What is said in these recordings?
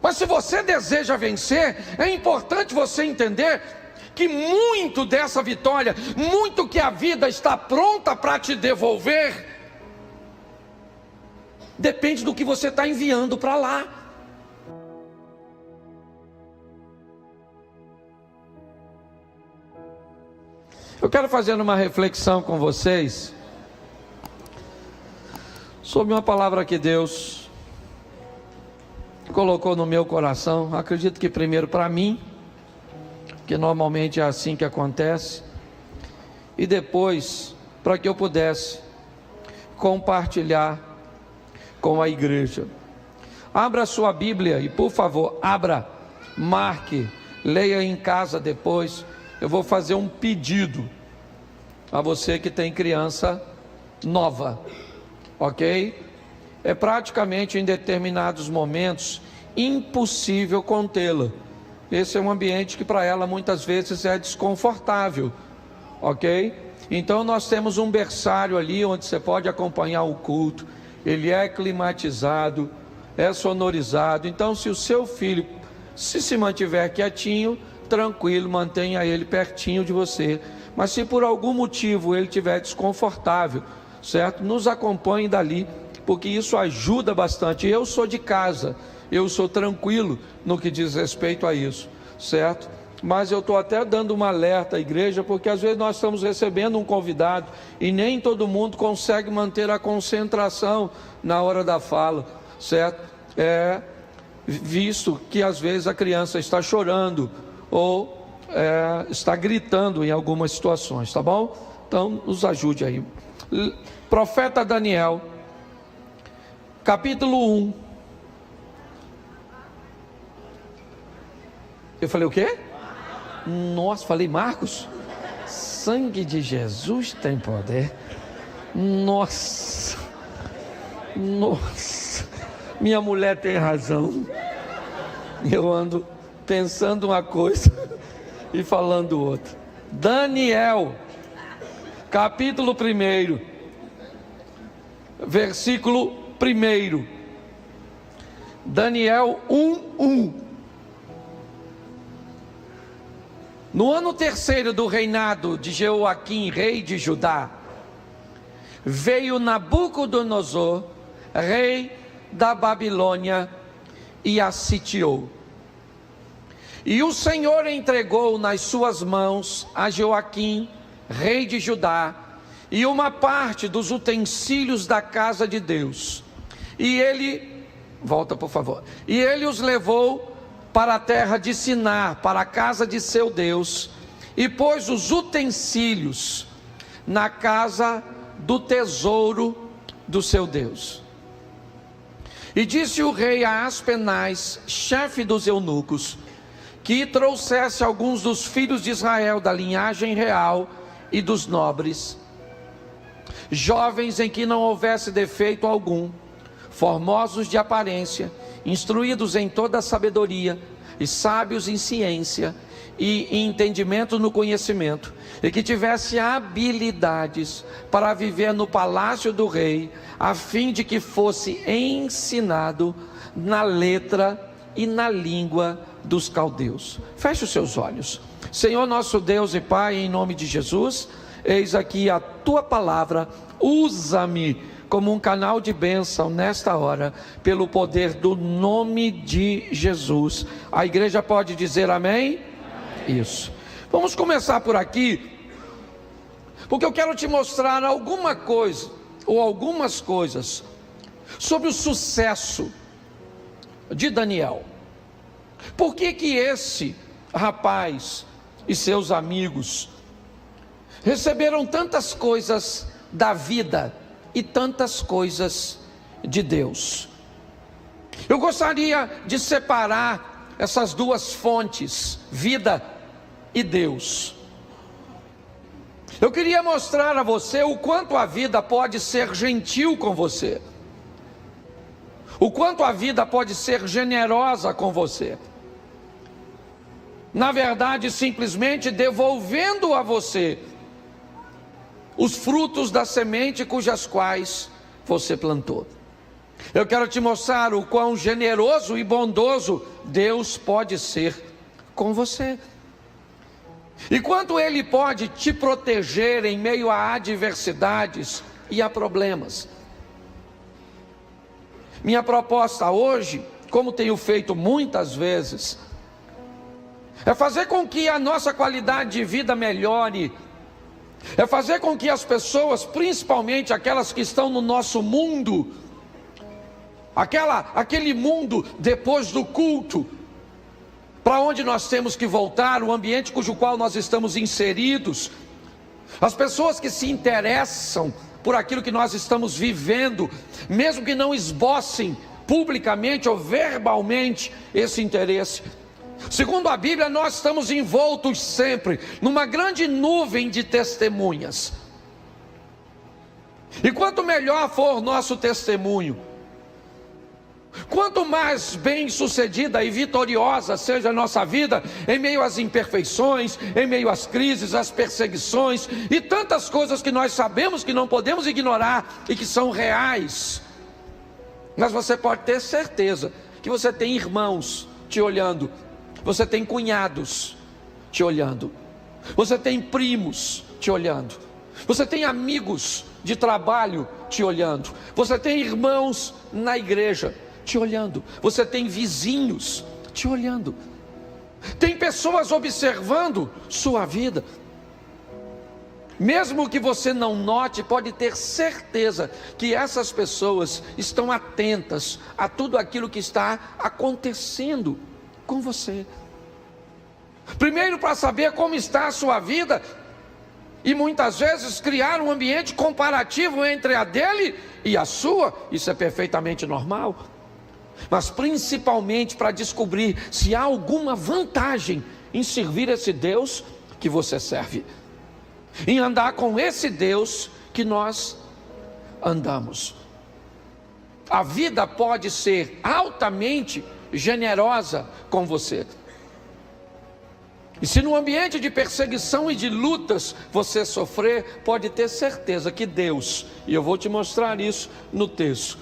Mas se você deseja vencer, é importante você entender que muito dessa vitória, muito que a vida está pronta para te devolver, depende do que você está enviando para lá. Eu quero fazer uma reflexão com vocês sobre uma palavra que Deus colocou no meu coração. Acredito que primeiro para mim, que normalmente é assim que acontece, e depois para que eu pudesse compartilhar com a igreja. Abra sua Bíblia e, por favor, abra, marque, leia em casa depois. Eu vou fazer um pedido a você que tem criança nova, ok? É praticamente em determinados momentos impossível contê-la. Esse é um ambiente que para ela muitas vezes é desconfortável, ok? Então nós temos um berçário ali onde você pode acompanhar o culto. Ele é climatizado, é sonorizado. Então se o seu filho se mantiver quietinho, tranquilo, mantenha ele pertinho de você. Mas se por algum motivo ele estiver desconfortável, certo? Nos acompanhe dali, porque isso ajuda bastante. Eu sou de casa, eu sou tranquilo no que diz respeito a isso, certo? Mas eu estou até dando um alerta à igreja, porque às vezes nós estamos recebendo um convidado e nem todo mundo consegue manter a concentração na hora da fala, certo? Visto que às vezes a criança está chorando ou está gritando em algumas situações, tá bom? Então nos ajude aí. Profeta Daniel, capítulo 1. Eu falei o quê? Nossa, falei Marcos? Sangue de Jesus tem poder. Nossa, minha mulher tem razão. Eu ando pensando uma coisa e falando outra. Daniel, capítulo 1, versículo 1. Daniel 1:1. No ano 3º do reinado de Jeoaquim, rei de Judá, veio Nabucodonosor, rei da Babilônia, e a sitiou. E o Senhor entregou nas suas mãos a Jeoaquim, rei de Judá, e uma parte dos utensílios da casa de Deus. E ele, volta por favor, e ele os levou para a terra de Sinar, para a casa de seu Deus, e pôs os utensílios na casa do tesouro do seu Deus. E disse o rei a Aspenaz, chefe dos eunucos, que trouxesse alguns dos filhos de Israel da linhagem real e dos nobres, jovens em que não houvesse defeito algum, formosos de aparência, instruídos em toda a sabedoria, e sábios em ciência, e em entendimento no conhecimento, e que tivesse habilidades para viver no palácio do rei, a fim de que fosse ensinado na letra e na língua dos caldeus. Feche os seus olhos. Senhor nosso Deus e Pai, em nome de Jesus, eis aqui a tua palavra. Usa-me como um canal de bênção nesta hora, pelo poder do nome de Jesus. A igreja pode dizer amém? Amém. Isso. Vamos começar por aqui, porque eu quero te mostrar alguma coisa, ou algumas coisas, sobre o sucesso de Daniel. Por que que esse rapaz e seus amigos receberam tantas coisas da vida e tantas coisas de Deus? Eu gostaria de separar essas duas fontes, vida e Deus. Eu queria mostrar a você o quanto a vida pode ser gentil com você, o quanto a vida pode ser generosa com você. Na verdade, simplesmente devolvendo a você os frutos da semente cujas quais você plantou. Eu quero te mostrar o quão generoso e bondoso Deus pode ser com você. E quanto Ele pode te proteger em meio a adversidades e a problemas. Minha proposta hoje, como tenho feito muitas vezes, é fazer com que a nossa qualidade de vida melhore. É fazer com que as pessoas, principalmente aquelas que estão no nosso mundo, aquele mundo depois do culto, para onde nós temos que voltar, o ambiente cujo qual nós estamos inseridos, as pessoas que se interessam por aquilo que nós estamos vivendo, mesmo que não esbocem publicamente ou verbalmente esse interesse. Segundo a Bíblia, nós estamos envoltos sempre numa grande nuvem de testemunhas. E quanto melhor for o nosso testemunho, quanto mais bem sucedida e vitoriosa seja a nossa vida, em meio às imperfeições, em meio às crises, às perseguições e tantas coisas que nós sabemos que não podemos ignorar e que são reais, mas você pode ter certeza que você tem irmãos te olhando, você tem cunhados te olhando, você tem primos te olhando, você tem amigos de trabalho te olhando, você tem irmãos na igreja te olhando, você tem vizinhos te olhando, tem pessoas observando sua vida. Mesmo que você não note, pode ter certeza que essas pessoas estão atentas a tudo aquilo que está acontecendo com você. Primeiro, para saber como está a sua vida, e muitas vezes criar um ambiente comparativo entre a dele e a sua. Isso é perfeitamente normal. Mas principalmente para descobrir se há alguma vantagem em servir esse Deus que você serve, em andar com esse Deus que nós andamos. A vida pode ser altamente generosa com você. E se no ambiente de perseguição e de lutas você sofrer, pode ter certeza que Deus, e eu vou te mostrar isso no texto,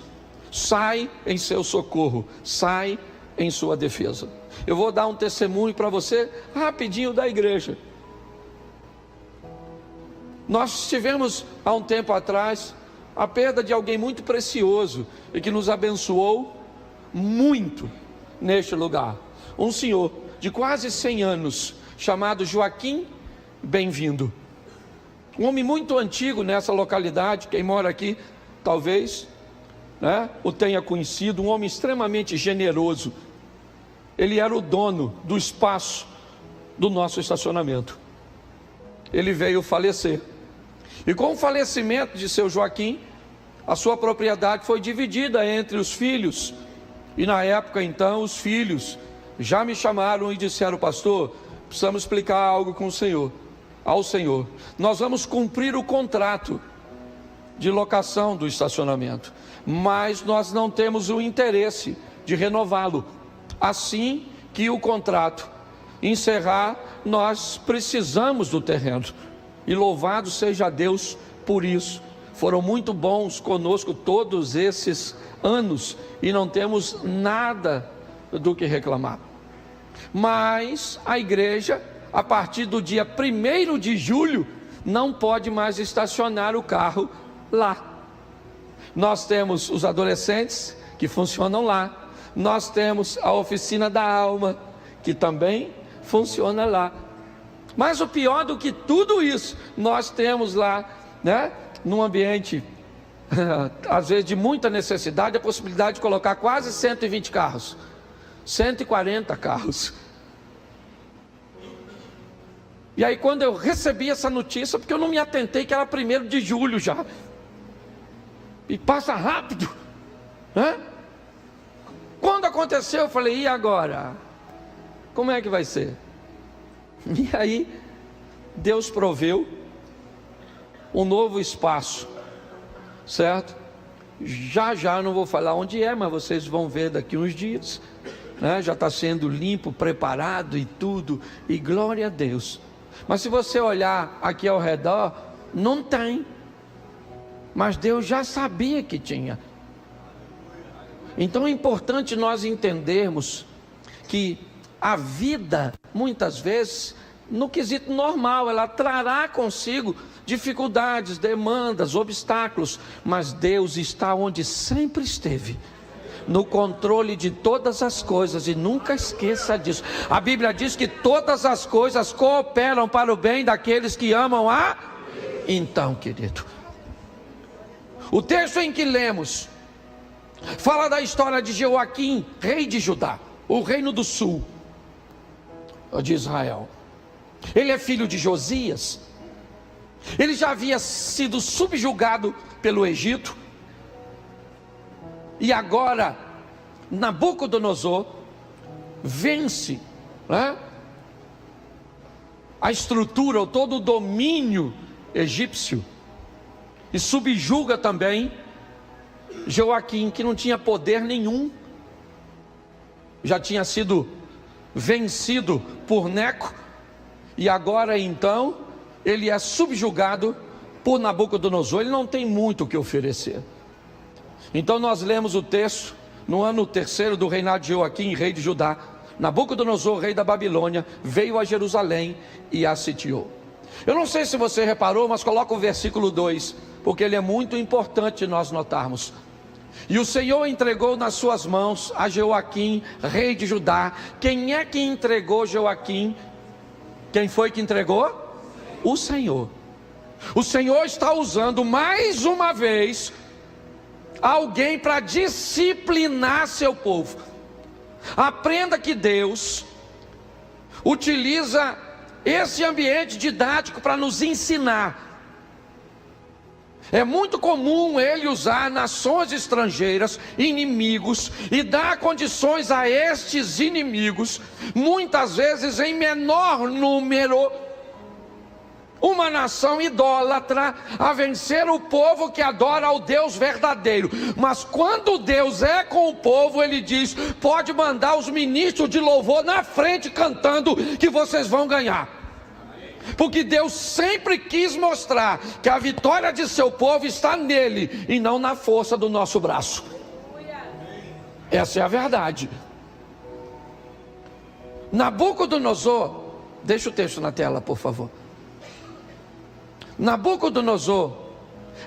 sai em seu socorro, sai em sua defesa. Eu vou dar um testemunho para você rapidinho da igreja. Nós tivemos há um tempo atrás a perda de alguém muito precioso e que nos abençoou muito neste lugar. Um senhor de quase 100 anos, chamado Joaquim Bem-vindo. Um homem muito antigo nessa localidade, quem mora aqui talvez o tenha conhecido, um homem extremamente generoso. Ele era o dono do espaço do nosso estacionamento. Ele veio falecer. E com o falecimento de seu Joaquim, a sua propriedade foi dividida entre os filhos. E na época então, os filhos já me chamaram e disseram: pastor, precisamos explicar algo com o Senhor, ao Senhor. Nós vamos cumprir o contrato de locação do estacionamento, mas nós não temos o interesse de renová-lo. Assim que o contrato encerrar, nós precisamos do terreno. E louvado seja Deus por isso. Foram muito bons conosco todos esses anos e não temos nada do que reclamar. Mas a igreja, a partir do dia 1º de julho, não pode mais estacionar o carro lá. Nós temos os adolescentes que funcionam lá. Nós temos a oficina da alma, que também funciona lá. Mas o pior do que tudo isso, nós temos lá, num ambiente, às vezes de muita necessidade, a possibilidade de colocar quase 120 carros, 140 carros. E aí quando eu recebi essa notícia, porque eu não me atentei que era 1º de julho já, e passa rápido, Quando aconteceu, eu falei: e agora? Como é que vai ser? E aí Deus proveu um novo espaço, certo? Já não vou falar onde é, mas vocês vão ver daqui uns dias, já está sendo limpo, preparado e tudo, e glória a Deus. Mas se você olhar aqui ao redor, não tem, mas Deus já sabia que tinha. Então é importante nós entendermos que a vida, muitas vezes, no quesito normal, ela trará consigo dificuldades, demandas, obstáculos, mas Deus está onde sempre esteve, no controle de todas as coisas, e nunca esqueça disso. A Bíblia diz que todas as coisas cooperam para o bem daqueles que amam a... Então, querido, o texto em que lemos fala da história de Jeoaquim, rei de Judá, o reino do sul de Israel. Ele é filho de Josias. Ele já havia sido subjugado pelo Egito, e agora Nabucodonosor vence, né, a estrutura, todo o domínio egípcio, e subjuga também Jeoaquim, que não tinha poder nenhum, já tinha sido vencido por Neco, e agora então ele é subjugado por Nabucodonosor. Ele não tem muito o que oferecer. Então nós lemos o texto: no ano terceiro do reinado de Jeoaquim, rei de Judá, Nabucodonosor, rei da Babilônia, veio a Jerusalém e a sitiou. Eu não sei se você reparou, mas coloca o versículo 2, porque ele é muito importante nós notarmos. E o Senhor entregou nas suas mãos a Jeoaquim, rei de Judá. Quem é que entregou Jeoaquim? Quem foi que entregou? O Senhor. O Senhor está usando mais uma vez alguém para disciplinar seu povo. Aprenda que Deus utiliza esse ambiente didático para nos ensinar. É muito comum ele usar nações estrangeiras, inimigos, e dar condições a estes inimigos, muitas vezes em menor número, uma nação idólatra, a vencer o povo que adora ao Deus verdadeiro. Mas quando Deus é com o povo, ele diz: pode mandar os ministros de louvor na frente cantando, que vocês vão ganhar. Porque Deus sempre quis mostrar que a vitória de seu povo está nele, e não na força do nosso braço. Essa é a verdade. Nabucodonosor, deixa o texto na tela, por favor. Nabucodonosor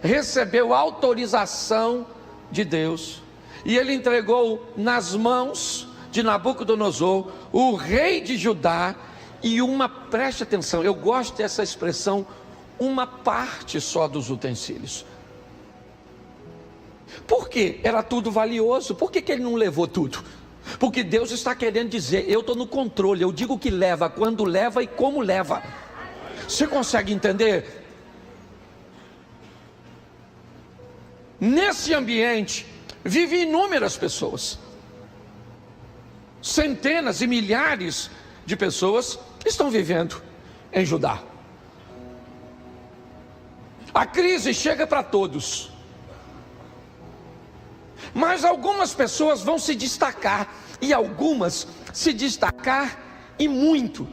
recebeu autorização de Deus, e ele entregou nas mãos de Nabucodonosor, o rei de Judá, e preste atenção, eu gosto dessa expressão, uma parte só dos utensílios. Por quê? Era tudo valioso. Por que ele não levou tudo? Porque Deus está querendo dizer: eu estou no controle, eu digo que leva, quando leva e como leva. Você consegue entender? Nesse ambiente vivem inúmeras pessoas, centenas e milhares de pessoas estão vivendo em Judá. A crise chega para todos, mas algumas pessoas vão se destacar, e algumas se destacar e muito.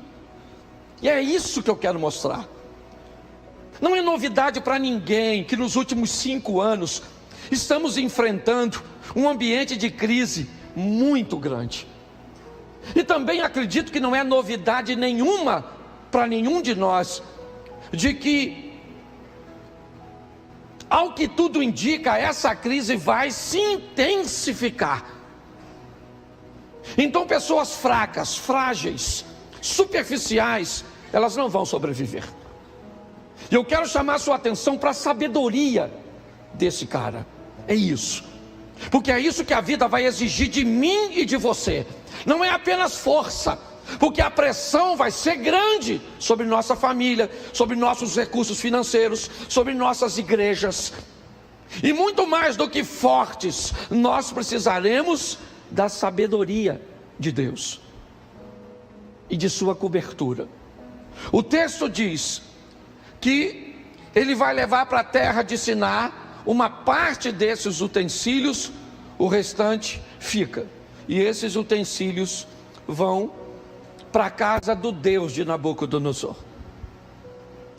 E é isso que eu quero mostrar. Não é novidade para ninguém que nos últimos 5 anos estamos enfrentando um ambiente de crise muito grande. E também acredito que não é novidade nenhuma para nenhum de nós, de que, ao que tudo indica, essa crise vai se intensificar. Então pessoas fracas, frágeis, superficiais, elas não vão sobreviver. E eu quero chamar a sua atenção para a sabedoria desse cara. É isso, porque é isso que a vida vai exigir de mim e de você. Não é apenas força, porque a pressão vai ser grande sobre nossa família, sobre nossos recursos financeiros, sobre nossas igrejas. E muito mais do que fortes, nós precisaremos da sabedoria de Deus e de sua cobertura. O texto diz que ele vai levar para a terra de Siná uma parte desses utensílios, o restante fica. E esses utensílios vão para a casa do Deus de Nabucodonosor.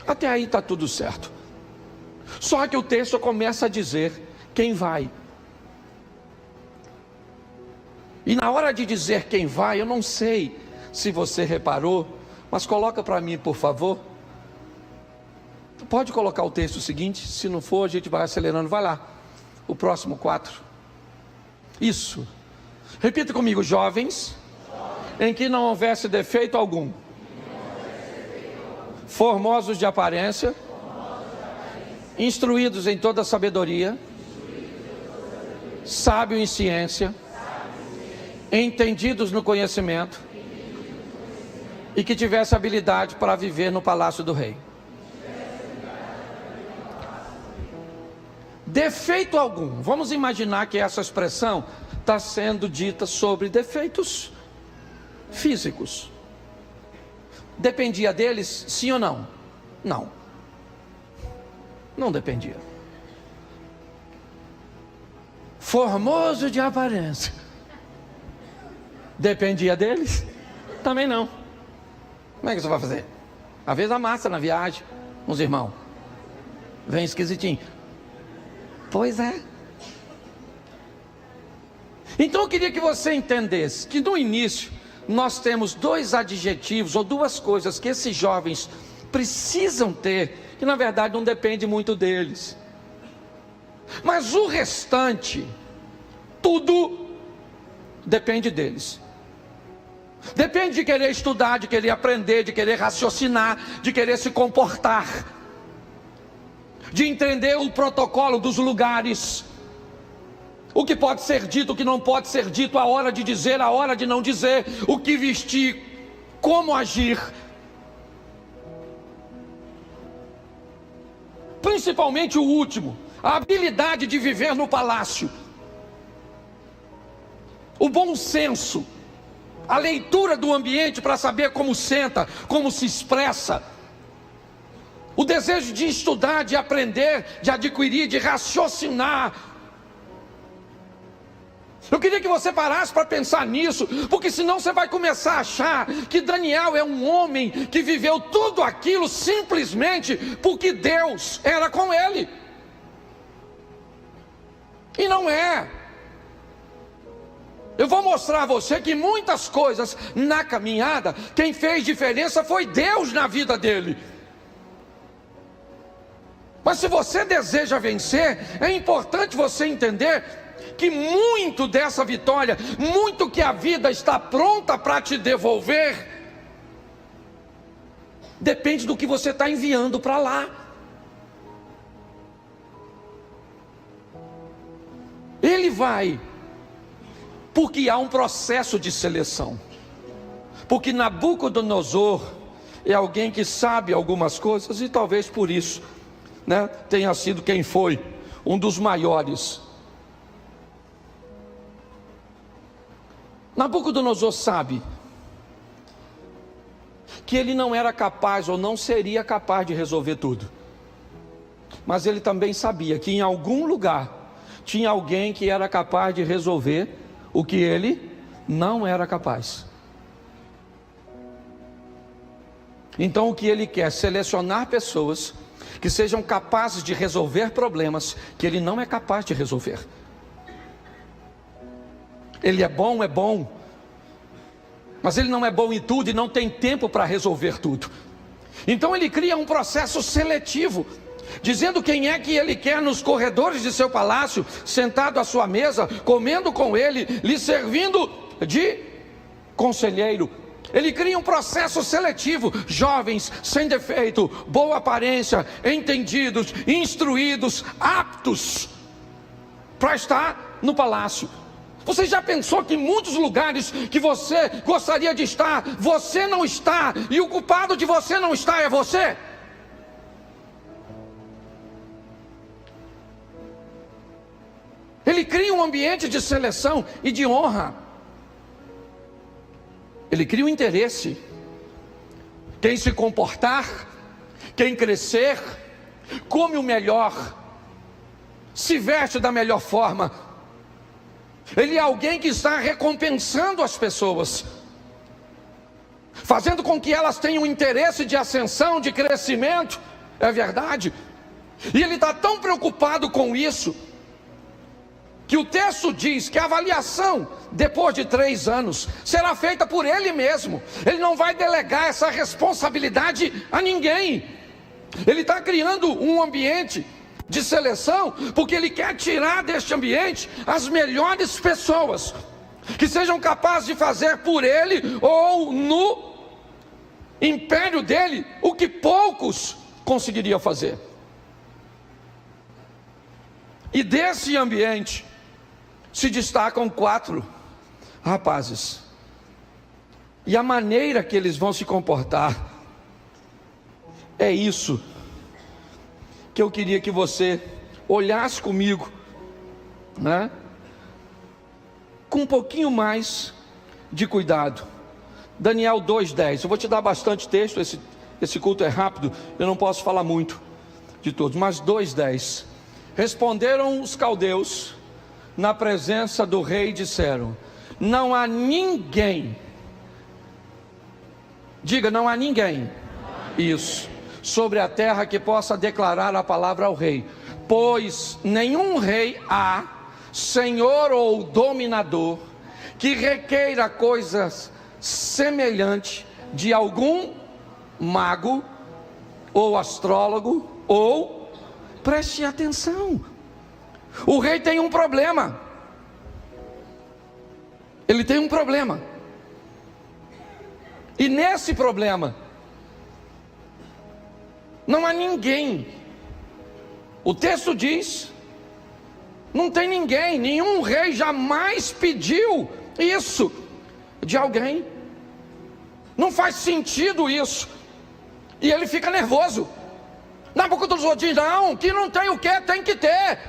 Até aí está tudo certo. Só que o texto começa a dizer quem vai. E na hora de dizer quem vai, eu não sei se você reparou, mas coloca para mim, por favor. Pode colocar o texto seguinte, se não for a gente vai acelerando, vai lá. O próximo 4. Isso. Repita comigo: jovens, em que não houvesse defeito algum, formosos de aparência, instruídos em toda sabedoria, sábios em ciência, entendidos no conhecimento, e que tivesse habilidade para viver no palácio do rei. Defeito algum. Vamos imaginar que essa expressão está sendo dita sobre defeitos físicos. Dependia deles, sim ou não? Não. Não dependia. Formoso de aparência. Dependia deles? Também não. Como é que você vai fazer? Às vezes amassa na viagem, uns irmãos. Vem esquisitinho. Pois é. Então eu queria que você entendesse que no início nós temos 2 adjetivos ou 2 coisas que esses jovens precisam ter, que na verdade não depende muito deles. Mas o restante, tudo depende deles. Depende de querer estudar, de querer aprender, de querer raciocinar, de querer se comportar, de entender o protocolo dos lugares, o que pode ser dito, o que não pode ser dito, a hora de dizer, a hora de não dizer, o que vestir, como agir. Principalmente o último, a habilidade de viver no palácio, o bom senso, a leitura do ambiente para saber como senta, como se expressa, o desejo de estudar, de aprender, de adquirir, de raciocinar. Eu queria que você parasse para pensar nisso, porque senão você vai começar a achar que Daniel é um homem que viveu tudo aquilo simplesmente porque Deus era com ele. E não é. Eu vou mostrar a você que muitas coisas na caminhada, quem fez diferença foi Deus na vida dele. Mas se você deseja vencer, é importante você entender que muito dessa vitória, muito que a vida está pronta para te devolver, depende do que você está enviando para lá. Ele vai, porque há um processo de seleção. Porque Nabucodonosor é alguém que sabe algumas coisas e talvez por isso, tenha sido quem foi, um dos maiores. Nabucodonosor sabe que ele não era capaz ou não seria capaz de resolver tudo. Mas ele também sabia que em algum lugar tinha alguém que era capaz de resolver o que ele não era capaz. Então o que ele quer é selecionar pessoas que sejam capazes de resolver problemas que ele não é capaz de resolver. Ele é bom, mas ele não é bom em tudo e não tem tempo para resolver tudo. Então ele cria um processo seletivo, dizendo quem é que ele quer nos corredores de seu palácio, sentado à sua mesa, comendo com ele, lhe servindo de conselheiro. Ele cria um processo seletivo, jovens, sem defeito, boa aparência, entendidos, instruídos, aptos para estar no palácio. Você já pensou que em muitos lugares que você gostaria de estar, você não está, e o culpado de você não estar é você? Ele cria um ambiente de seleção e de honra. Ele cria um interesse. Quem se comportar, quem crescer, come o melhor, se veste da melhor forma. Ele é alguém que está recompensando as pessoas, fazendo com que elas tenham interesse de ascensão, de crescimento. É verdade. E ele está tão preocupado com isso, que o texto diz que a avaliação, depois de 3 anos, será feita por ele mesmo. Ele não vai delegar essa responsabilidade a ninguém. Ele está criando um ambiente de seleção, porque ele quer tirar deste ambiente as melhores pessoas, que sejam capazes de fazer por ele, ou no império dele, o que poucos conseguiriam fazer. E desse ambiente se destacam 4 rapazes. E a maneira que eles vão se comportar, é isso que eu queria que você olhasse comigo, né? Com um pouquinho mais de cuidado. Daniel 2:10. Eu vou te dar bastante texto, esse culto é rápido, eu não posso falar muito de todos, mas 2:10. Responderam os caldeus na presença do rei e disseram: não há ninguém, diga, não há ninguém, isso, sobre a terra que possa declarar a palavra ao rei, pois nenhum rei há, senhor ou dominador, que requeira coisas semelhantes de algum mago ou astrólogo, ou, preste atenção, o rei tem um problema. Ele tem um problema. E nesse problema não há ninguém. O texto diz: não tem ninguém, nenhum rei jamais pediu isso de alguém. Não faz sentido isso. E ele fica nervoso. Nabucodonosor diz: não, que não tem o que, tem que ter.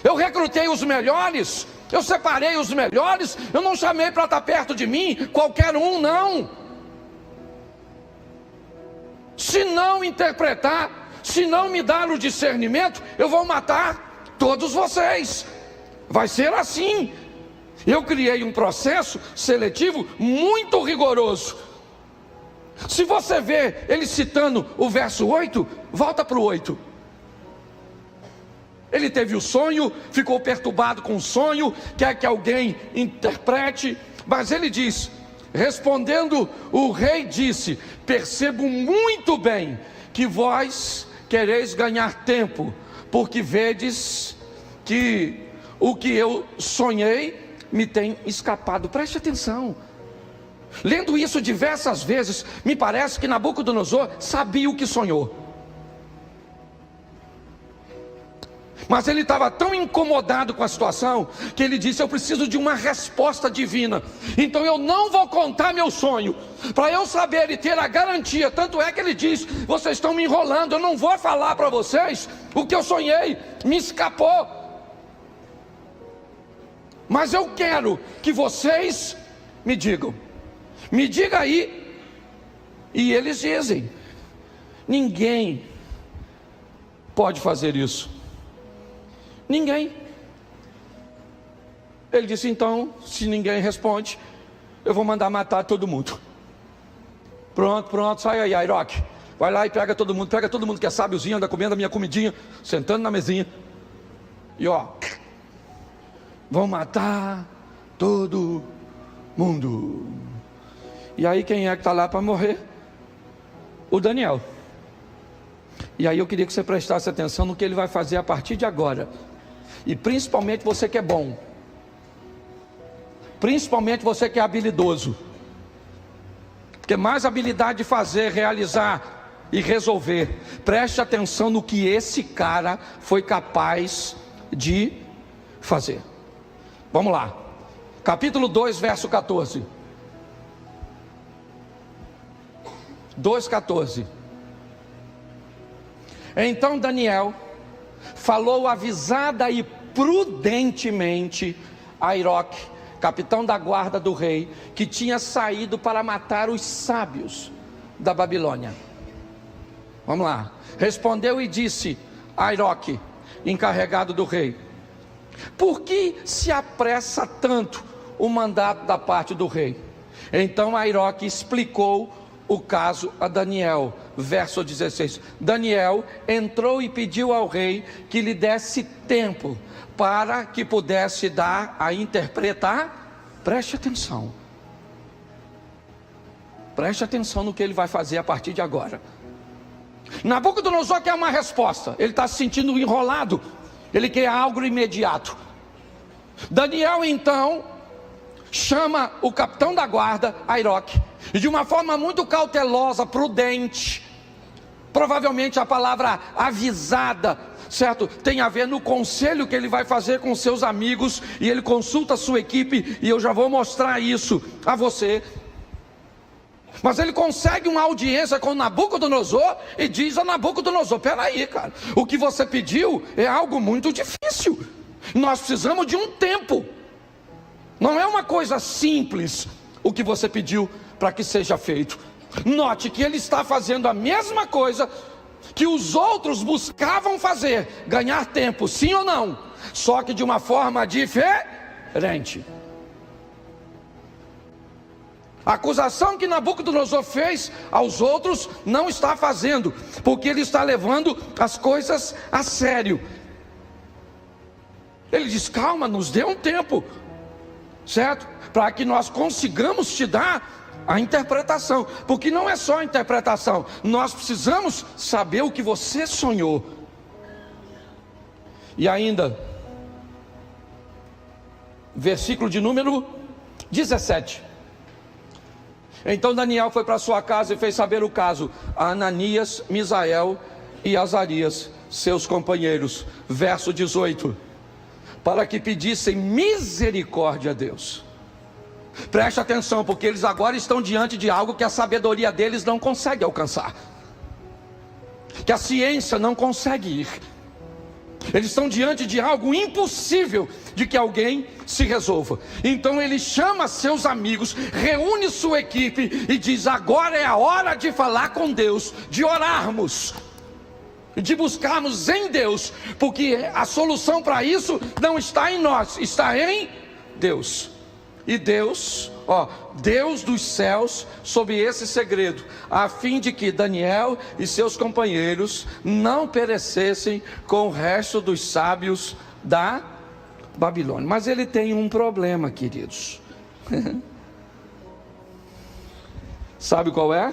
Eu recrutei os melhores, eu separei os melhores, eu não chamei para estar perto de mim qualquer um, não. Se não interpretar, se não me dar o discernimento, eu vou matar todos vocês. Vai ser assim. Eu criei um processo seletivo muito rigoroso. Se você vê ele citando o verso 8, volta para o 8. Ele teve o sonho, ficou perturbado com o sonho, quer que alguém interprete, mas ele diz: respondendo o rei disse: percebo muito bem que vós quereis ganhar tempo, porque vedes que o que eu sonhei me tem escapado. Preste atenção. Lendo isso diversas vezes, me parece que Nabucodonosor sabia o que sonhou. Mas ele estava tão incomodado com a situação, que ele disse: eu preciso de uma resposta divina. Então eu não vou contar meu sonho, para eu saber e ter a garantia. Tanto é que ele diz: vocês estão me enrolando, eu não vou falar para vocês o que eu sonhei, me escapou. Mas eu quero que vocês me digam. Me diga aí. E eles dizem: ninguém pode fazer isso. Ninguém. Ele disse: então, se ninguém responde, eu vou mandar matar todo mundo. Pronto, sai aí, Airoque. Vai lá e pega todo mundo que é sábiozinho, anda comendo a minha comidinha, sentando na mesinha. E ó, vão matar todo mundo. E aí quem é que está lá para morrer? O Daniel. E aí eu queria que você prestasse atenção no que ele vai fazer a partir de agora. E principalmente você que é bom, principalmente você que é habilidoso, porque mais habilidade de fazer, realizar e resolver. Preste atenção no que esse cara foi capaz de fazer. Vamos lá, capítulo 2, verso 14. 2,14. Então Daniel falou avisada e prudentemente a Airoque, capitão da guarda do rei, que tinha saído para matar os sábios da Babilônia. Vamos lá. Respondeu e disse a Airoque, encarregado do rei: por que se apressa tanto o mandato da parte do rei? Então Airoque explicou o caso a Daniel. Verso 16: Daniel entrou e pediu ao rei que lhe desse tempo para que pudesse dar a interpretar. Preste atenção no que ele vai fazer a partir de agora. Nabucodonosor quer uma resposta, ele está se sentindo enrolado, ele quer algo imediato. Daniel então chama o capitão da guarda, Airoque, e de uma forma muito cautelosa, prudente, provavelmente a palavra avisada, certo? Tem a ver no conselho que ele vai fazer com seus amigos, e ele consulta a sua equipe, e eu já vou mostrar isso a você. Mas ele consegue uma audiência com Nabucodonosor e diz a Nabucodonosor: peraí, cara, o que você pediu é algo muito difícil, nós precisamos de um tempo, não é uma coisa simples o que você pediu para que seja feito. Note que ele está fazendo a mesma coisa que os outros buscavam fazer, ganhar tempo, sim ou não, só que de uma forma diferente. A acusação que Nabucodonosor fez aos outros não está fazendo, porque ele está levando as coisas a sério. Ele diz: calma, nos dê um tempo, certo? Para que nós consigamos te dar a interpretação, porque não é só a interpretação, nós precisamos saber o que você sonhou. E ainda, versículo de número 17: então Daniel foi para sua casa e fez saber o caso a Ananias, Misael e Azarias, seus companheiros. Verso 18: para que pedissem misericórdia a Deus. Preste atenção, porque eles agora estão diante de algo que a sabedoria deles não consegue alcançar, que a ciência não consegue ir. Eles estão diante de algo impossível de que alguém se resolva. Então ele chama seus amigos, reúne sua equipe e diz: agora é a hora de falar com Deus, de orarmos, de buscarmos em Deus, porque a solução para isso não está em nós, está em Deus. E Deus, Deus dos céus, sob esse segredo, a fim de que Daniel e seus companheiros não perecessem com o resto dos sábios da Babilônia. Mas ele tem um problema, queridos. Sabe qual é?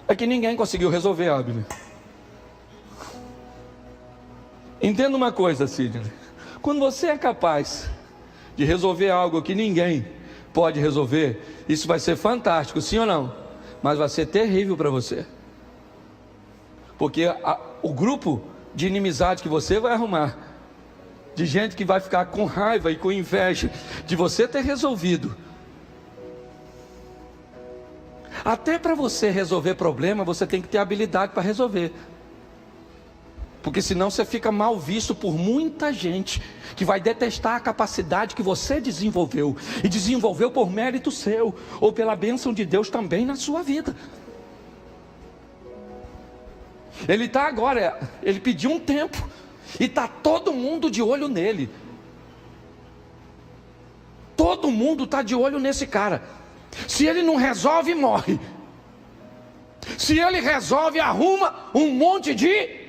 É que ninguém conseguiu resolver, Abner. Entenda uma coisa, Sidney: quando você é capaz de resolver algo que ninguém pode resolver, isso vai ser fantástico, sim ou não? Mas vai ser terrível para você, porque o grupo de inimizade que você vai arrumar, de gente que vai ficar com raiva e com inveja de você ter resolvido. Até para você resolver problema, você tem que ter habilidade para resolver, porque senão você fica mal visto por muita gente, que vai detestar a capacidade que você desenvolveu, e desenvolveu por mérito seu, ou pela bênção de Deus também na sua vida. Ele está agora, ele pediu um tempo, e está todo mundo de olho nele. Todo mundo está de olho nesse cara. Se ele não resolve, morre. Se ele resolve, arruma um monte de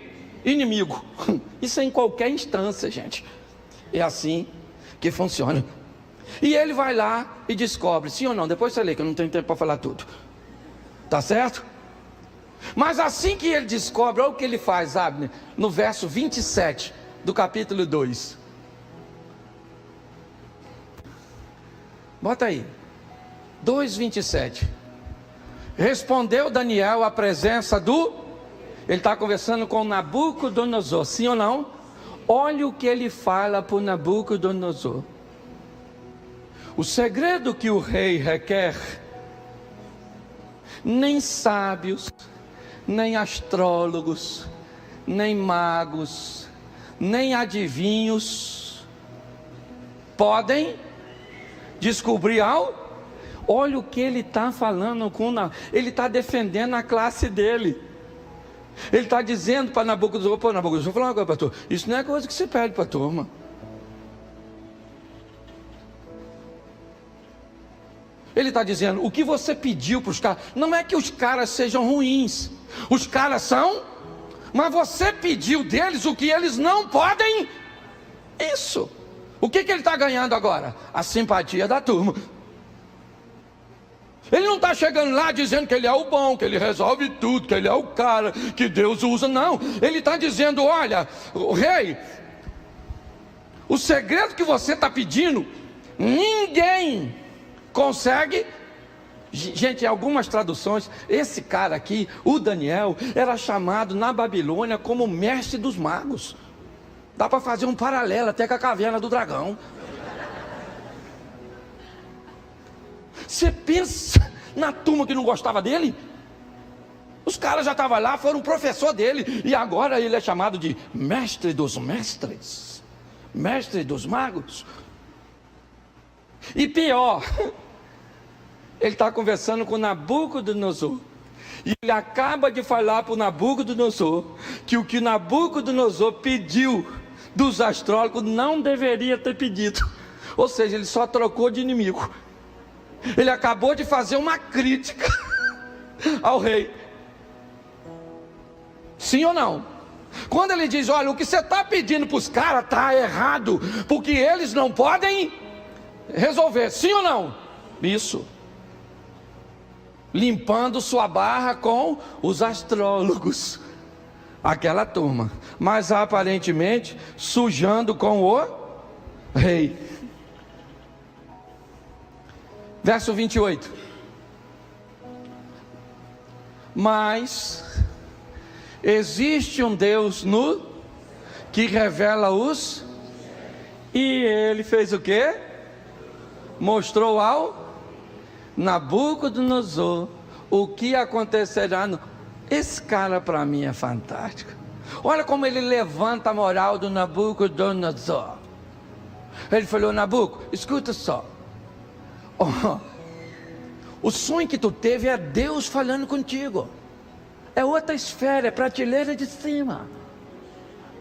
inimigo. Isso é em qualquer instância, gente. É assim que funciona. E ele vai lá e descobre, sim ou não? Depois você lê, que eu não tenho tempo para falar tudo. Tá certo? Mas assim que ele descobre, olha o que ele faz, Abner, no verso 27 do capítulo 2. Bota aí. 2:27. Respondeu Daniel à presença do... Ele está conversando com Nabucodonosor, sim ou não? Olha o que ele fala para o Nabucodonosor: o segredo que o rei requer, nem sábios, nem astrólogos, nem magos, nem adivinhos podem descobrir algo. Olha o que ele está falando ele está defendendo a classe dele. Ele está dizendo para Nabucodonosor: pô, Nabucodonosor, vou falar uma coisa, pastor, isso não é coisa que você pede para a turma. Ele está dizendo, o que você pediu para os caras, não é que os caras sejam ruins, os caras são, mas você pediu deles o que eles não podem. Isso. O que ele está ganhando agora? A simpatia da turma. Ele não está chegando lá dizendo que ele é o bom, que ele resolve tudo, que ele é o cara que Deus usa, não. Ele está dizendo, olha, rei, o segredo que você está pedindo, ninguém consegue. Gente, em algumas traduções, esse cara aqui, o Daniel, era chamado na Babilônia como mestre dos magos. Dá para fazer um paralelo até com a caverna do dragão. Você pensa na turma que não gostava dele? Os caras já estavam lá, foram professor dele, e agora ele é chamado de mestre dos mestres, mestre dos magos. E pior, ele está conversando com Nabucodonosor, e ele acaba de falar para o Nabucodonosor que o que Nabucodonosor pediu dos astrólogos não deveria ter pedido. Ou seja, ele só trocou de inimigo. Ele acabou de fazer uma crítica ao rei. Sim ou não? Quando ele diz, olha, o que você está pedindo para os caras está errado, porque eles não podem resolver. Sim ou não? Isso. Limpando sua barra com os astrólogos, aquela turma, mas aparentemente sujando com o rei. Verso 28. Mas existe um Deus que revela os, e ele fez o quê? Mostrou ao Nabucodonosor o que acontecerá Esse cara para mim é fantástico. Olha como ele levanta a moral do Nabucodonosor. Ele falou, Nabuco, escuta só. Oh, o sonho que tu teve é Deus falando contigo. É outra esfera, é prateleira de cima.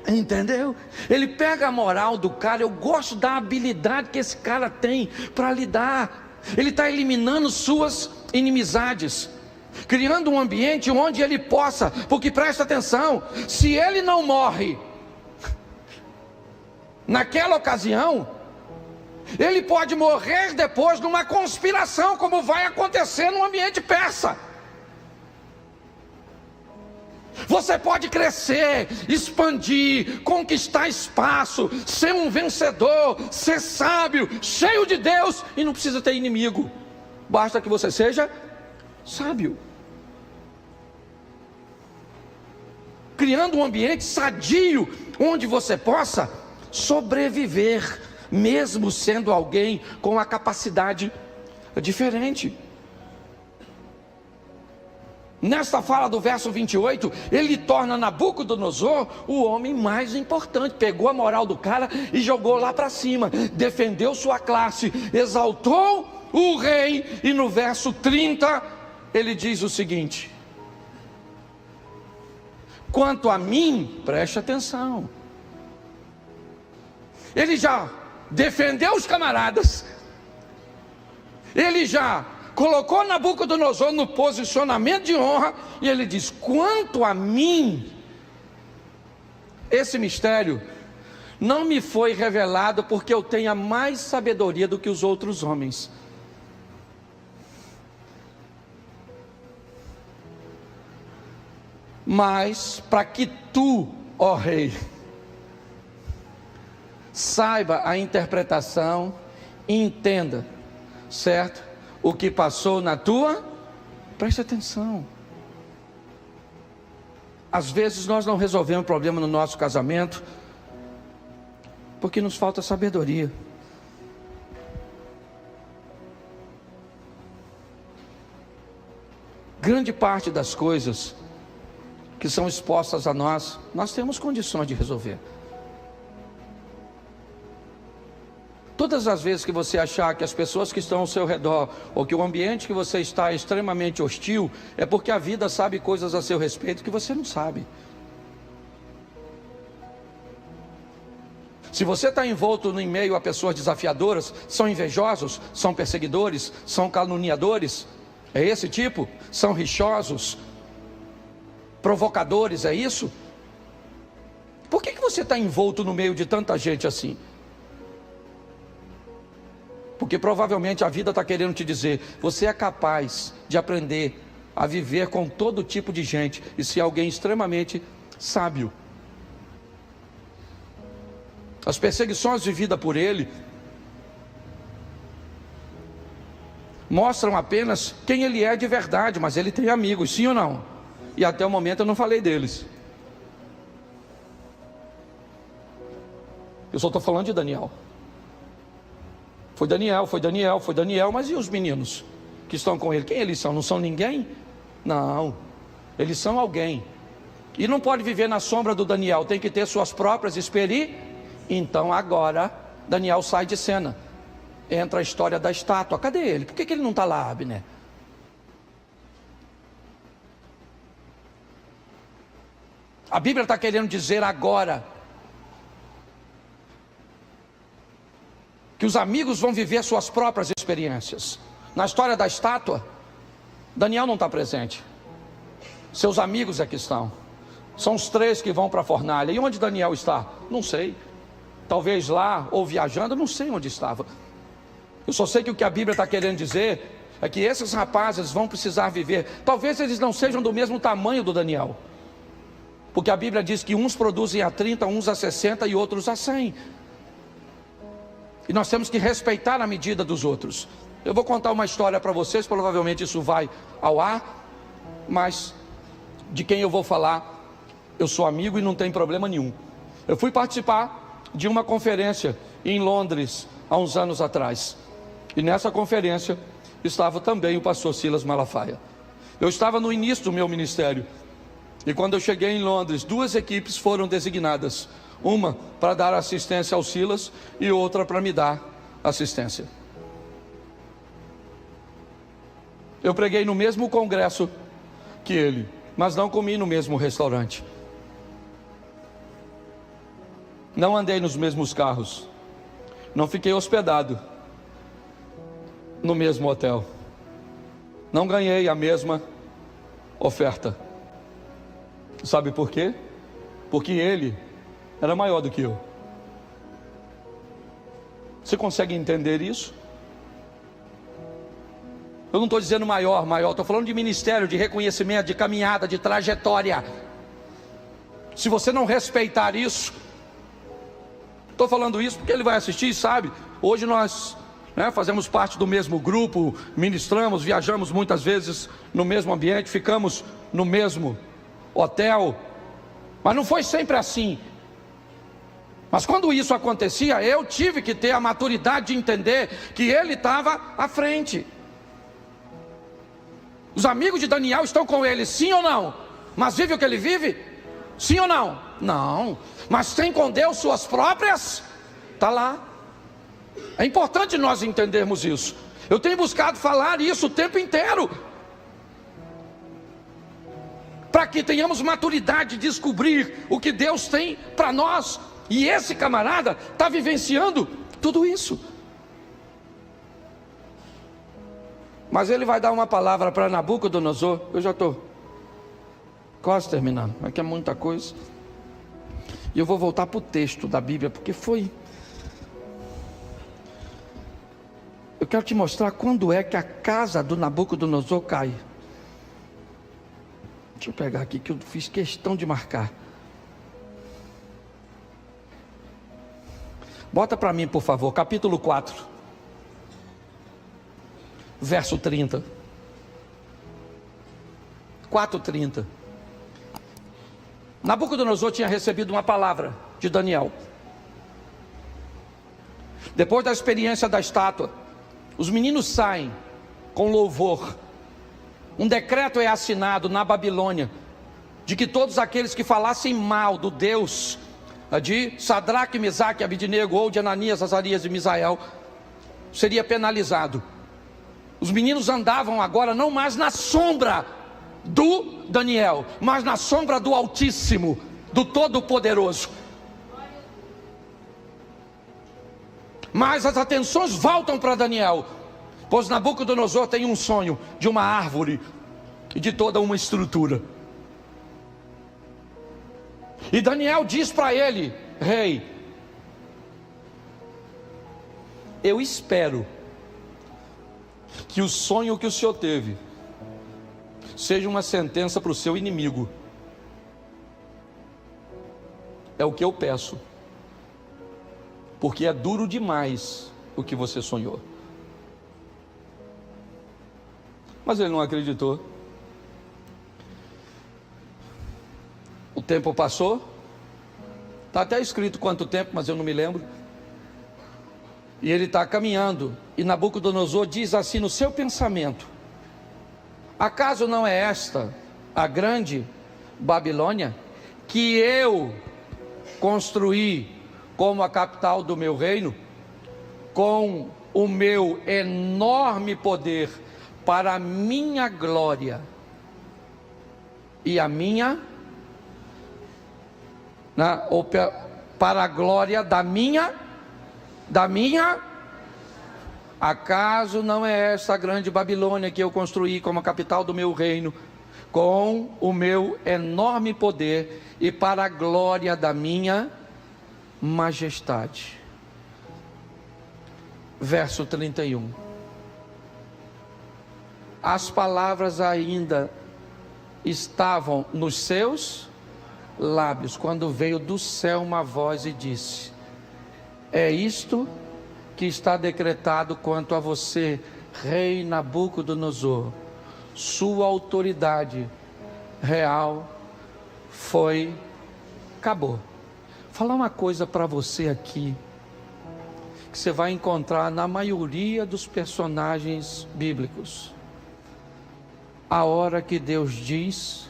Entendeu? Ele pega a moral do cara. Eu gosto da habilidade que esse cara tem para lidar. Ele está eliminando suas inimizades, criando um ambiente onde ele possa, porque presta atenção, se ele não morre naquela ocasião, ele pode morrer depois numa conspiração, como vai acontecer no ambiente persa. Você pode crescer, expandir, conquistar espaço, ser um vencedor, ser sábio, cheio de Deus, e não precisa ter inimigo, basta que você seja sábio, criando um ambiente sadio, onde você possa sobreviver, mesmo sendo alguém com a capacidade diferente. Nesta fala do verso 28, ele torna Nabucodonosor o homem mais importante. Pegou a moral do cara e jogou lá para cima, defendeu sua classe, exaltou o rei. E no verso 30 ele diz o seguinte: quanto a mim, preste atenção, ele já defendeu os camaradas, ele já colocou Nabucodonosor no posicionamento de honra, e ele diz, quanto a mim, esse mistério não me foi revelado porque eu tenha mais sabedoria do que os outros homens. Mas para que tu, ó rei, saiba a interpretação e entenda, certo? O que passou na tua, preste atenção. Às vezes nós não resolvemos problema no nosso casamento porque nos falta sabedoria. Grande parte das coisas que são expostas a nós temos condições de resolver. Todas as vezes que você achar que as pessoas que estão ao seu redor, ou que o ambiente que você está é extremamente hostil, é porque a vida sabe coisas a seu respeito que você não sabe. Se você está envolto em meio a pessoas desafiadoras, são invejosos, são perseguidores, são caluniadores, é esse tipo? São rixosos, provocadores, é isso? Por que você está envolto no meio de tanta gente assim? Porque provavelmente a vida está querendo te dizer, você é capaz de aprender a viver com todo tipo de gente e ser alguém extremamente sábio. As perseguições vividas por ele mostram apenas quem ele é de verdade, mas ele tem amigos, sim ou não? E até o momento eu não falei deles. Eu só estou falando de Daniel. Foi Daniel, mas e os meninos que estão com ele? Quem eles são? Não são ninguém? Não, eles são alguém. E não pode viver na sombra do Daniel, tem que ter suas próprias experiências. Então agora Daniel sai de cena. Entra a história da estátua. Cadê ele? Por que ele não está lá, Abner? A Bíblia está querendo dizer agora que os amigos vão viver suas próprias experiências. Na história da estátua, Daniel não está presente. Seus amigos é que estão. São os 3 que vão para a fornalha. E onde Daniel está? Não sei. Talvez lá ou viajando, não sei onde estava. Eu só sei que o que a Bíblia está querendo dizer é que esses rapazes vão precisar viver. Talvez eles não sejam do mesmo tamanho do Daniel, porque a Bíblia diz que uns produzem a 30, uns a 60 e outros a 100. E nós temos que respeitar a medida dos outros. Eu vou contar uma história para vocês, provavelmente isso vai ao ar, mas de quem eu vou falar, eu sou amigo e não tem problema nenhum. Eu fui participar de uma conferência em Londres, há uns anos atrás. E nessa conferência estava também o pastor Silas Malafaia. Eu estava no início do meu ministério. E quando eu cheguei em Londres, 2 equipes foram designadas. Uma para dar assistência ao Silas e outra para me dar assistência. Eu preguei no mesmo congresso que ele, mas não comi no mesmo restaurante. Não andei nos mesmos carros. Não fiquei hospedado no mesmo hotel. Não ganhei a mesma oferta. Sabe por quê? Porque ele era maior do que eu. Você consegue entender isso? Eu não estou dizendo maior, estou falando de ministério, de reconhecimento, de caminhada, de trajetória. Se você não respeitar isso, estou falando isso porque ele vai assistir, sabe? Hoje nós fazemos parte do mesmo grupo, ministramos, viajamos muitas vezes no mesmo ambiente, ficamos no mesmo hotel, mas não foi sempre assim. Mas quando isso acontecia, eu tive que ter a maturidade de entender que ele estava à frente. Os amigos de Daniel estão com ele, sim ou não? Mas vive o que ele vive? Sim ou não? Não. Mas tem com Deus suas próprias? Está lá. É importante nós entendermos isso. Eu tenho buscado falar isso o tempo inteiro, para que tenhamos maturidade de descobrir o que Deus tem para nós. E esse camarada está vivenciando tudo isso. Mas ele vai dar uma palavra para Nabucodonosor. Eu já estou quase terminando, aqui é muita coisa. E eu vou voltar para o texto da Bíblia, porque eu quero te mostrar quando é que a casa do Nabucodonosor cai. Deixa eu pegar aqui que eu fiz questão de marcar. Bota para mim, por favor, capítulo 4, verso 30. 4:30. Nabucodonosor tinha recebido uma palavra de Daniel. Depois da experiência da estátua, os meninos saem com louvor. Um decreto é assinado na Babilônia, de que todos aqueles que falassem mal do Deus de Sadraque, Mesaque, Abidnego, ou de Ananias, Azarias e Misael, seria penalizado. Os meninos andavam agora não mais na sombra do Daniel, mas na sombra do Altíssimo, do Todo-Poderoso. Mas as atenções voltam para Daniel, pois Nabucodonosor tem um sonho de uma árvore e de toda uma estrutura. E Daniel diz para ele: rei, eu espero que o sonho que o senhor teve seja uma sentença para o seu inimigo. É o que eu peço, porque é duro demais o que você sonhou. Mas ele não acreditou. O tempo passou, está até escrito quanto tempo, mas eu não me lembro. E ele está caminhando, e Nabucodonosor diz assim no seu pensamento: acaso não é esta a grande Babilônia, que eu construí como a capital do meu reino, com o meu enorme poder, para a minha glória e a minha, ou para a glória da minha, acaso não é essa a grande Babilônia que eu construí como a capital do meu reino, com o meu enorme poder e para a glória da minha majestade? Verso 31. As palavras ainda estavam nos seus lábios, quando veio do céu uma voz e disse: é isto que está decretado quanto a você, rei Nabucodonosor. Sua autoridade real acabou. Vou falar uma coisa para você aqui, que você vai encontrar na maioria dos personagens bíblicos. A hora que Deus diz: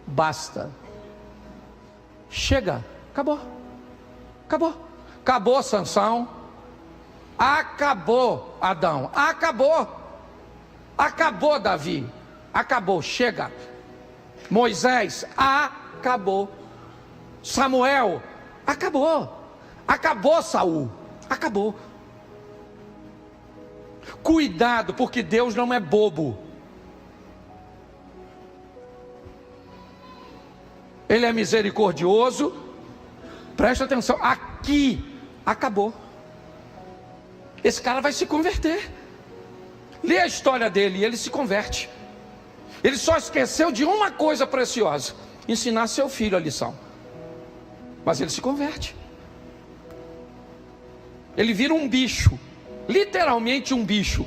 basta, chega, acabou, acabou, acabou Sansão, acabou Adão, acabou Davi, acabou, chega. Moisés, acabou. Samuel, acabou Saul, acabou. Cuidado, porque Deus não é bobo. Ele é misericordioso. Presta atenção, aqui acabou. Esse cara vai se converter. Lê a história dele e ele se converte. Ele só esqueceu de uma coisa preciosa: ensinar seu filho a lição. Mas ele se converte. Ele vira um bicho, literalmente um bicho.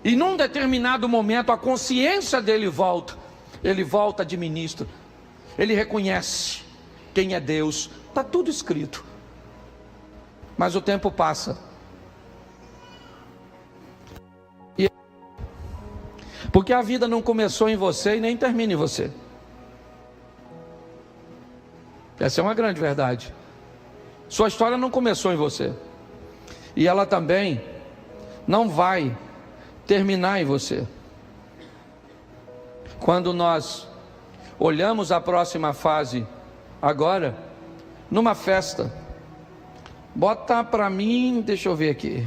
E num determinado momento a consciência dele volta. Ele volta de ministro. Ele reconhece quem é Deus. Está tudo escrito. Mas o tempo passa. Porque a vida não começou em você e nem termina em você. Essa é uma grande verdade. Sua história não começou em você. E ela também não vai terminar em você. Quando nós olhamos a próxima fase agora, numa festa, bota para mim, deixa eu ver aqui,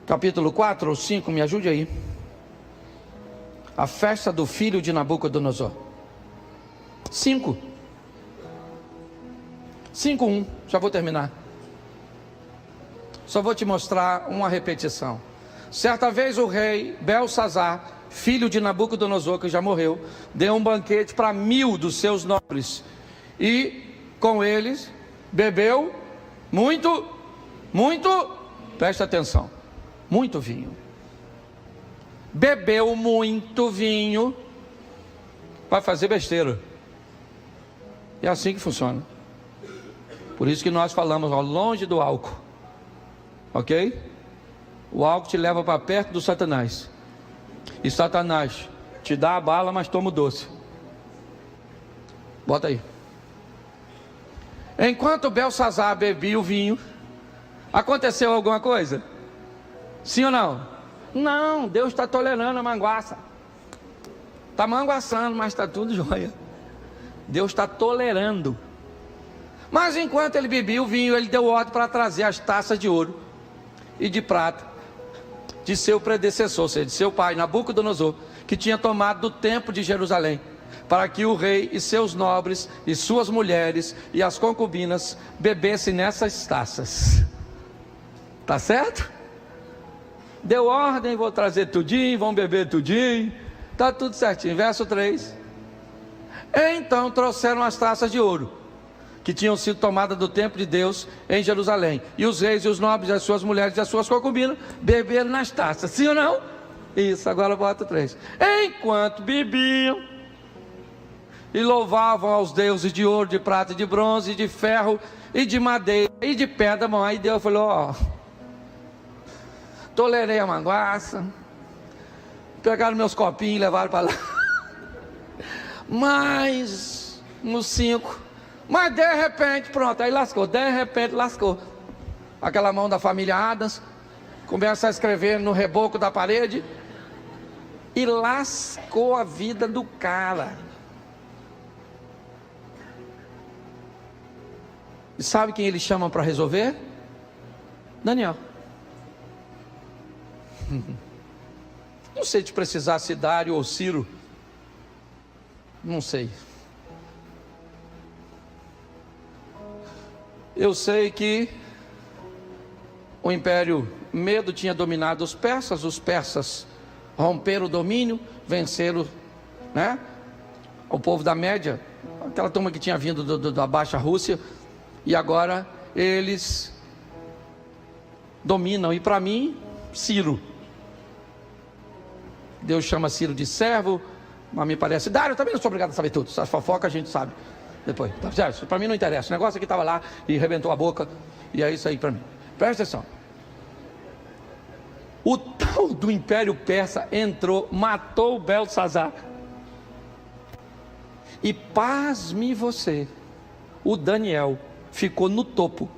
capítulo 4 ou 5, me ajude aí. A festa do filho de Nabucodonosor. 5:1, já vou terminar. Só vou te mostrar uma repetição. Certa vez o rei Belsazar, filho de Nabucodonosor, que já morreu, deu um banquete para 1000 dos seus nobres. E com eles bebeu muito, presta atenção, muito vinho. Bebeu muito vinho, vai fazer besteira. É assim que funciona. Por isso que nós falamos, ó, longe do álcool. Ok? O álcool te leva para perto do Satanás. E Satanás te dá a bala, mas toma o doce. Bota aí. Enquanto Belsazar bebia o vinho, aconteceu alguma coisa? Sim ou não? Não, Deus está tolerando a manguaça. Está manguaçando, mas está tudo jóia. Deus está tolerando. Mas enquanto ele bebia o vinho, ele deu ordem para trazer as taças de ouro e de prata de seu predecessor, ou seja, de seu pai, Nabucodonosor, que tinha tomado do templo de Jerusalém, para que o rei e seus nobres e suas mulheres e as concubinas bebessem nessas taças. Tá certo? Deu ordem, vou trazer tudinho, vão beber tudinho, tá tudo certinho. Verso 3. Então trouxeram as taças de ouro, que tinham sido tomadas do templo de Deus em Jerusalém, e os reis e os nobres, as suas mulheres e as suas concubinas beberam nas taças, sim ou não? Isso, agora bota 3. Enquanto bebiam e louvavam aos deuses de ouro, de prata, de bronze, de ferro e de madeira e de pedra, bom, aí Deus falou, ó, tolerei a manguaça, pegaram meus copinhos e levaram para lá, mais uns 5, mas de repente, pronto, aí lascou, de repente lascou. Aquela mão da família Adams começa a escrever no reboco da parede e lascou a vida do cara. E sabe quem eles chamam para resolver? Daniel. Não sei se precisasse Dário ou Ciro, não sei. Eu sei que o Império Medo tinha dominado os persas romperam o domínio, venceram, né, o povo da Média, aquela turma que tinha vindo da Baixa Rússia, e agora eles dominam, e para mim, Ciro. Deus chama Ciro de servo, mas me parece, Dário, eu também não sou obrigado a saber tudo, essas fofocas a gente sabe depois, para mim não interessa, o negócio aqui estava lá e rebentou a boca, e é isso aí para mim. Presta atenção, o tal do Império Persa entrou, matou o Belsazar, e pasme você, o Daniel ficou no topo,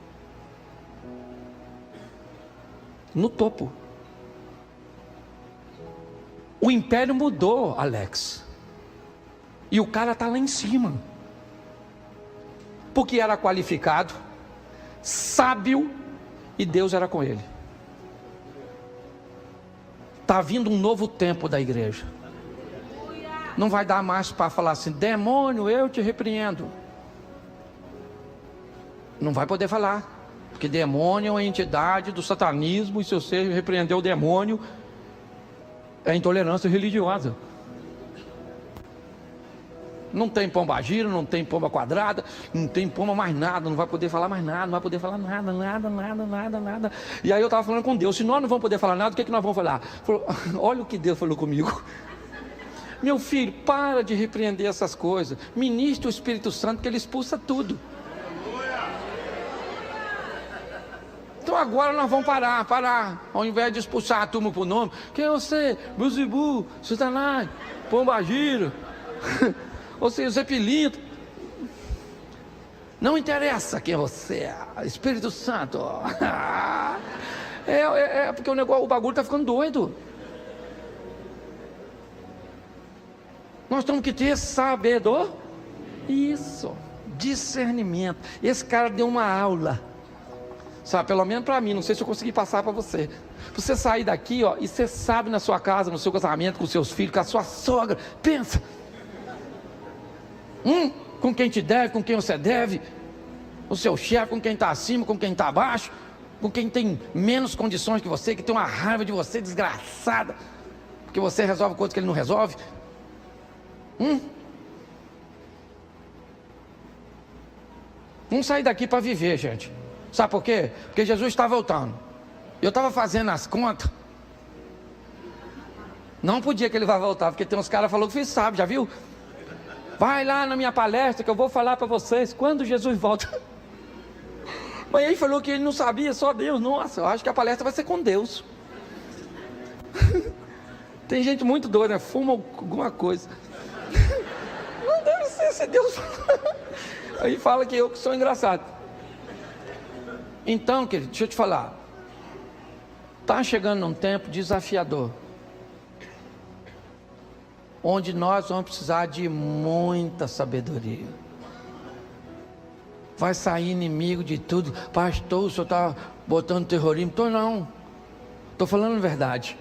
o império mudou, Alex, e o cara está lá em cima, porque era qualificado, sábio, e Deus era com ele. Está vindo um novo tempo da igreja, não vai dar mais para falar assim, demônio, eu te repreendo, não vai poder falar, porque demônio é uma entidade do satanismo, e se você repreender o demônio, é intolerância religiosa. Não tem pombagira, não tem pomba quadrada, não tem pomba mais nada, não vai poder falar mais nada, não vai poder falar nada. E aí eu estava falando com Deus, se nós não vamos poder falar nada, o que é que nós vamos falar? Falou, olha o que Deus falou comigo. Meu filho, para de repreender essas coisas, ministra o Espírito Santo que ele expulsa tudo. Então agora nós vamos parar, ao invés de expulsar a turma por nome, quem é você? Beelzebub, Satanás, pombagira, ou seja, Zé Pilinto, não interessa quem você é, Espírito Santo, porque o bagulho está ficando doido, nós temos que ter sabedoria, isso, discernimento. Esse cara deu uma aula, sabe, pelo menos para mim, não sei se eu consegui passar para você. Você sair daqui, ó, e você sabe na sua casa, no seu casamento, com seus filhos, com a sua sogra, pensa, com quem te deve, com quem você deve, o seu chefe, com quem está acima, com quem está abaixo, com quem tem menos condições que você, que tem uma raiva de você desgraçada, porque você resolve coisas que ele não resolve. Vamos sair daqui para viver, gente. Sabe por quê? Porque Jesus está voltando. Eu estava fazendo as contas. Não podia que ele vá voltar, porque tem uns caras que falaram que sabe, já viu? Vai lá na minha palestra que eu vou falar para vocês quando Jesus volta. Mas aí falou que ele não sabia, só Deus. Nossa, eu acho que a palestra vai ser com Deus. Tem gente muito doida, né? Fuma alguma coisa. Não deve ser, se Deus aí fala que eu que sou engraçado. Então, querido, deixa eu te falar, está chegando num tempo desafiador, onde nós vamos precisar de muita sabedoria. vai sair inimigo de tudo. Pastor, o senhor está botando terrorismo? Estou não, estou falando a verdade.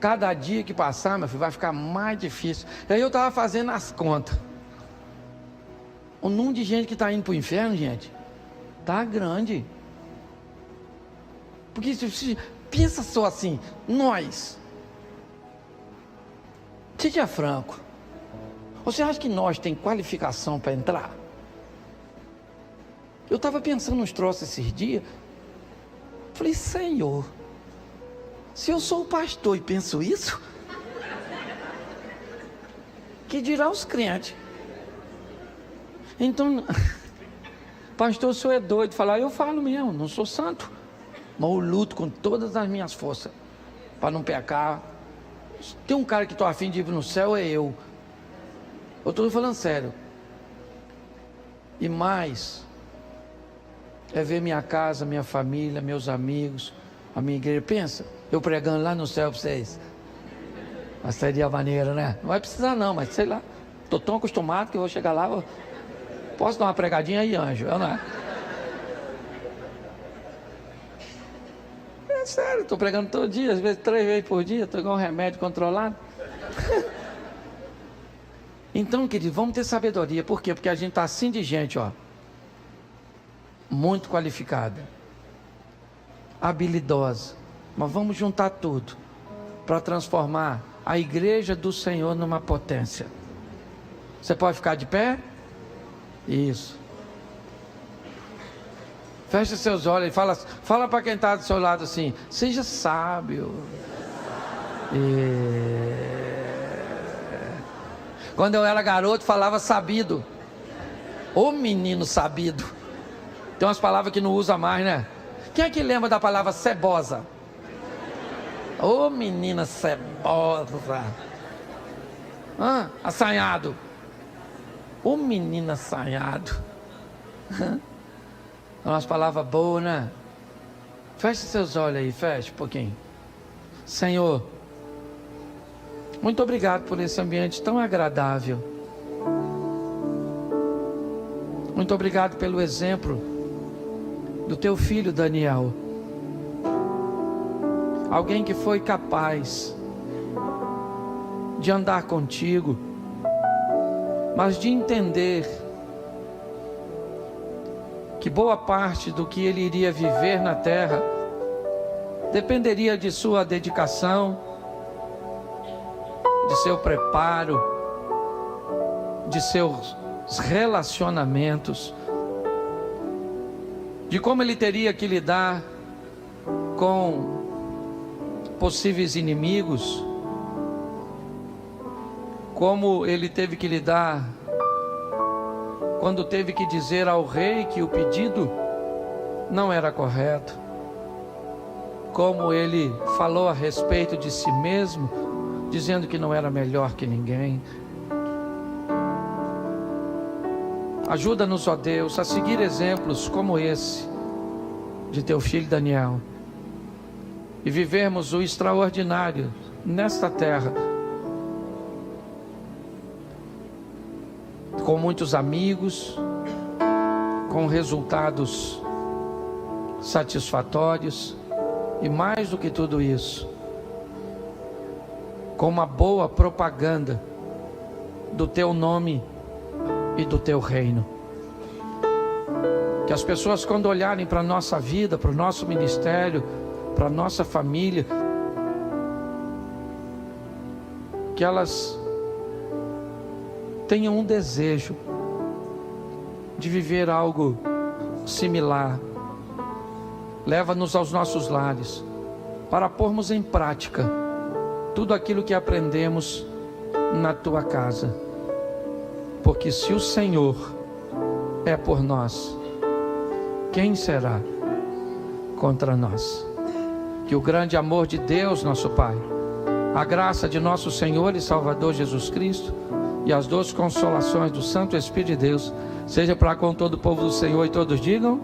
Cada dia que passar, meu filho, vai ficar mais difícil. E aí eu estava fazendo as contas. O número de gente que está indo para o inferno, gente, está grande. Porque pensa só assim, nós, seja franco, você acha que nós tem qualificação para entrar? Eu estava pensando nos troços esses dias, falei, Senhor, se eu sou o pastor e penso isso, que dirá os crentes? Então, pastor, o senhor é doido de falar, eu falo mesmo, não sou santo, mas eu luto com todas as minhas forças, para não pecar. Tem um cara que estou afim de ir no céu, é eu estou falando sério. E mais, é ver minha casa, minha família, meus amigos, a minha igreja. Pensa, eu pregando lá no céu para vocês, mas seria maneiro, né? Não vai precisar não, mas sei lá, estou tão acostumado que eu vou chegar lá, posso dar uma pregadinha aí, anjo? Eu não é? É sério, estou pregando todo dia, às vezes 3 vezes por dia, estou igual um remédio controlado. Então, querido, vamos ter sabedoria. Por quê? Porque a gente está assim de gente, ó, muito qualificada, habilidosa, mas vamos juntar tudo para transformar a igreja do Senhor numa potência. Você pode ficar de pé? Isso. Feche seus olhos e fala para quem está do seu lado assim, seja sábio. Quando eu era garoto, falava sabido. Ô menino sabido. Tem umas palavras que não usa mais, né? Quem é que lembra da palavra cebosa? Ô menina cebosa. Assanhado. Ô menino assanhado. É umas palavras boas, né? Feche seus olhos aí, feche um pouquinho. Senhor, muito obrigado por esse ambiente tão agradável. Muito obrigado pelo exemplo do teu filho Daniel. Alguém que foi capaz de andar contigo, mas de entender que boa parte do que ele iria viver na terra dependeria de sua dedicação, de seu preparo, de seus relacionamentos, de como ele teria que lidar com possíveis inimigos, como ele teve que lidar quando teve que dizer ao rei que o pedido não era correto, como ele falou a respeito de si mesmo, dizendo que não era melhor que ninguém. Ajuda-nos, ó Deus, a seguir exemplos como esse de teu filho Daniel e vivermos o extraordinário nesta terra, com muitos amigos, com resultados satisfatórios e, mais do que tudo isso, com uma boa propaganda do teu nome e do teu reino. Que as pessoas, quando olharem para a nossa vida, para o nosso ministério, para a nossa família, que elas tenham um desejo de viver algo similar. Leva-nos aos nossos lares para pormos em prática tudo aquilo que aprendemos na tua casa, porque se o Senhor é por nós, quem será contra nós? Que o grande amor de Deus, nosso Pai, a graça de nosso Senhor e Salvador Jesus Cristo e as doces consolações do Santo Espírito de Deus seja para com todo o povo do Senhor, e todos digam